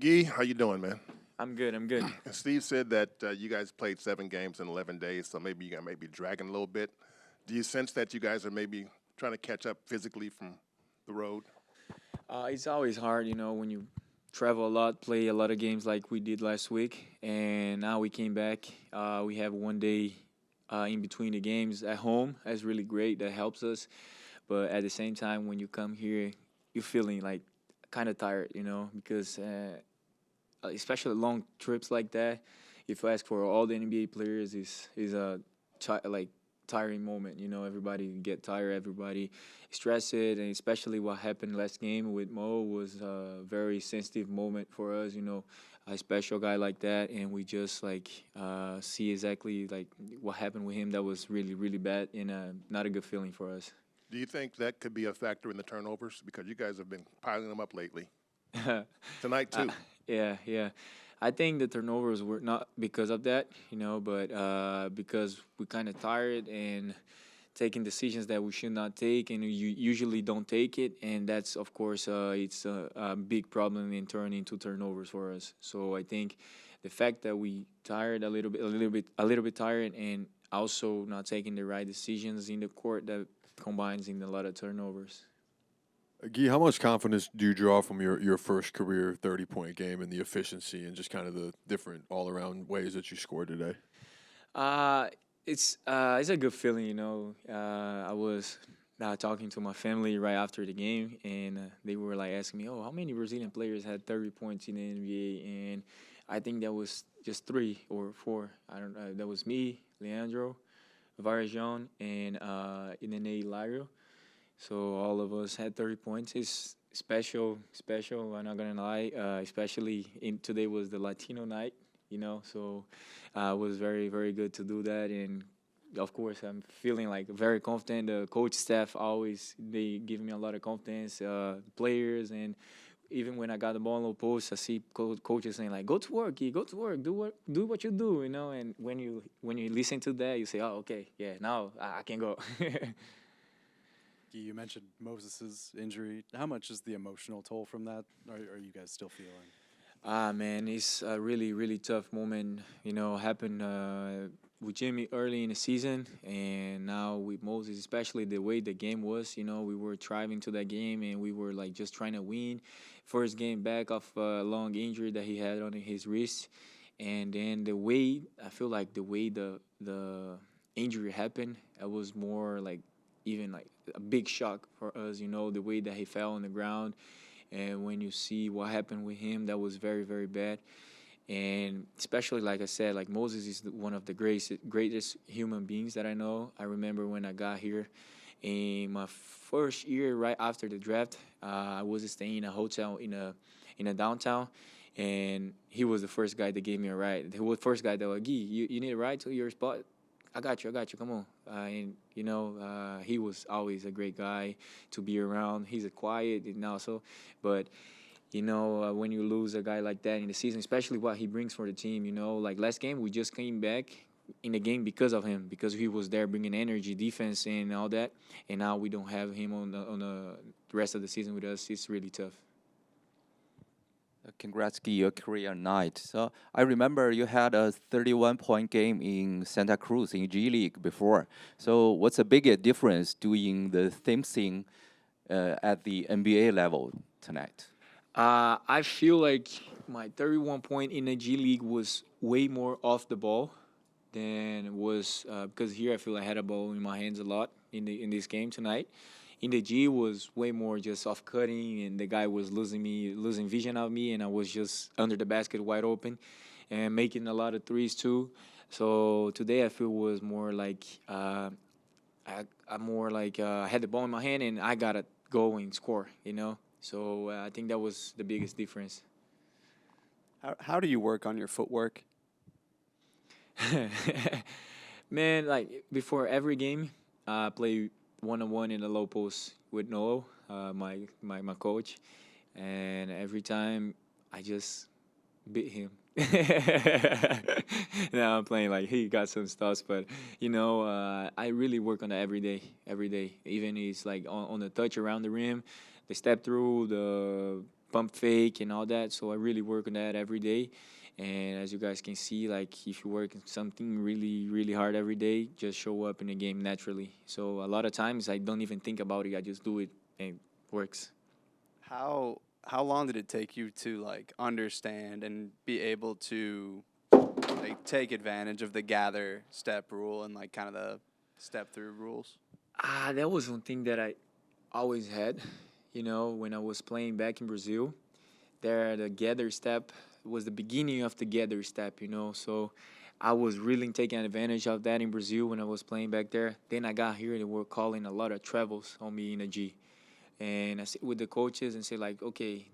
Guy, how you doing, man? I'm good. I'm good. Steve said that you guys played 7 games in 11 days, so maybe you got maybe dragging a little bit. Do you sense that you guys are maybe trying to catch up physically from the road? It's always hard, when you travel a lot, play a lot of games like we did last week, and now we came back. We have one day in between the games at home. That's really great. That helps us. But at the same time, when you come here, you're feeling like kind of tired, because especially long trips like that, if you ask for all the NBA players, is a like tiring moment. Everybody get tired, everybody stressed, and especially what happened last game with Mo was a very sensitive moment for us. A special guy like that, and we just like see exactly like what happened with him. That was really really bad and not a good feeling for us. Do you think that could be a factor in the turnovers because you guys have been piling them up lately? Tonight Uh, too. yeah, yeah. I think the turnovers were not because of that, but because we kind of tired and taking decisions that we should not take, and you usually don't take it, and that's of course it's a big problem in turning into turnovers for us. So I think the fact that we tired a little bit tired, and also not taking the right decisions in the court that combines in a lot of turnovers. Guy, how much confidence do you draw from your first career 30-point game and the efficiency and just kind of the different all around ways that you scored today? Uh, it's a good feeling, I was talking to my family right after the game, and they were like asking me, "Oh, how many Brazilian players had 30 points in the NBA?" And I think that was just three or four. I don't know. That was me, Leandro, Varejão, and Inene Hilario. So all of us had 30 points. It's special, special. I'm not gonna lie. Especially in today was the Latino night, So it was very, very good to do that. And of course, I'm feeling like very confident. The coach staff always they give me a lot of confidence. Players, and even when I got the ball in low post, I see coaches saying like, "Go to work, go to work, do what you do," And when you listen to that, you say, "Oh, okay, yeah, now I can go." You mentioned Moses's injury. How much is the emotional toll from that? Are you guys still feeling? Man, it's a really, really tough moment. Happened with Jimmy early in the season, and now with Moses, especially the way the game was. We were driving to that game, and we were like just trying to win. First game back off a long injury that he had on his wrist, and then the way I feel like the way the injury happened, it was more like even like a big shock for us. The way that he fell on the ground, and when you see what happened with him, that was very, very bad. And especially, like I said, like Moses is one of the greatest human beings that I know. I remember when I got here in my first year, right after the draft, I was staying in a hotel in a downtown, and he was the first guy that gave me a ride. He was the first guy that was, "Gee, you need a ride to your spot? I got you. Come on." And he was always a great guy to be around. He's a quiet and also, but when you lose a guy like that in the season, especially what he brings for the team, like last game we just came back in the game because of him, because he was there bringing energy, defense, and all that, and now we don't have him on the rest of the season with us. It's really tough. Congrats, Guy, your career night. So I remember you had a 31-point game in Santa Cruz in G League before. So what's the biggest difference doing the same thing at the NBA level tonight? I feel like my 31 point in the G League was way more off the ball than was because here I feel I had a ball in my hands a lot in this game tonight. In the G was way more just off cutting, and the guy was losing vision of me, and I was just under the basket wide open, and making a lot of threes too. So today I feel was more like I more like I had the ball in my hand and I gotta go and score. So I think that was the biggest difference. How do you work on your footwork? Man, like before every game, I play 1-on-1 in the low post with Noah, my coach, and every time I just beat him. Now I'm playing like he got some stuff, but I really work on that every day. Even it's like on the touch around the rim, the step through, the pump fake and all that. So I really work on that every day. And as you guys can see, like if you work something really, really hard every day, just show up in the game naturally. So a lot of times I don't even think about it. I just do it and it works. How long did it take you to like understand and be able to like take advantage of the gather step rule and like kind of the step through rules? That was one thing that I always had. You know, when I was playing back in Brazil, there the gather step was the beginning of the gather step. You know, so I was really taking advantage of that in Brazil when I was playing back there. Then I got here and they were calling a lot of travels on me in a G. And I sit with the coaches and say like, okay,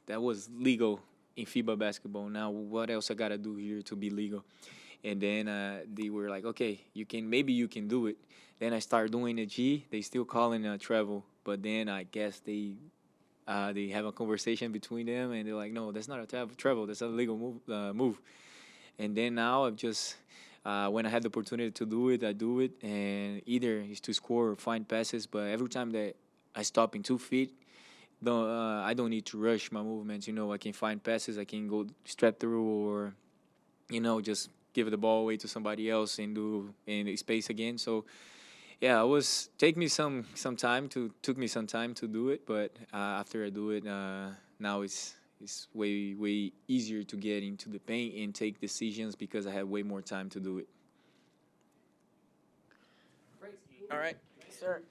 that was legal in FIBA basketball. Now what else I gotta do here to be legal? And then they were like, okay, maybe you can do it. Then I started doing a G. They still calling a travel, but then I guess they have a conversation between them and they're like, no, that's not a travel. That's a legal move. And then now I've just when I had the opportunity to do it, I do it, and either is to score or find passes. But every time that I stop in 2 feet, I don't need to rush my movements. You know, I can find passes, I can go straight through, or just give the ball away to somebody else and do in space again. So yeah, it was took me some time to do it, but after I do it, now it's way easier to get into the paint and take decisions because I have way more time to do it. All right, sir.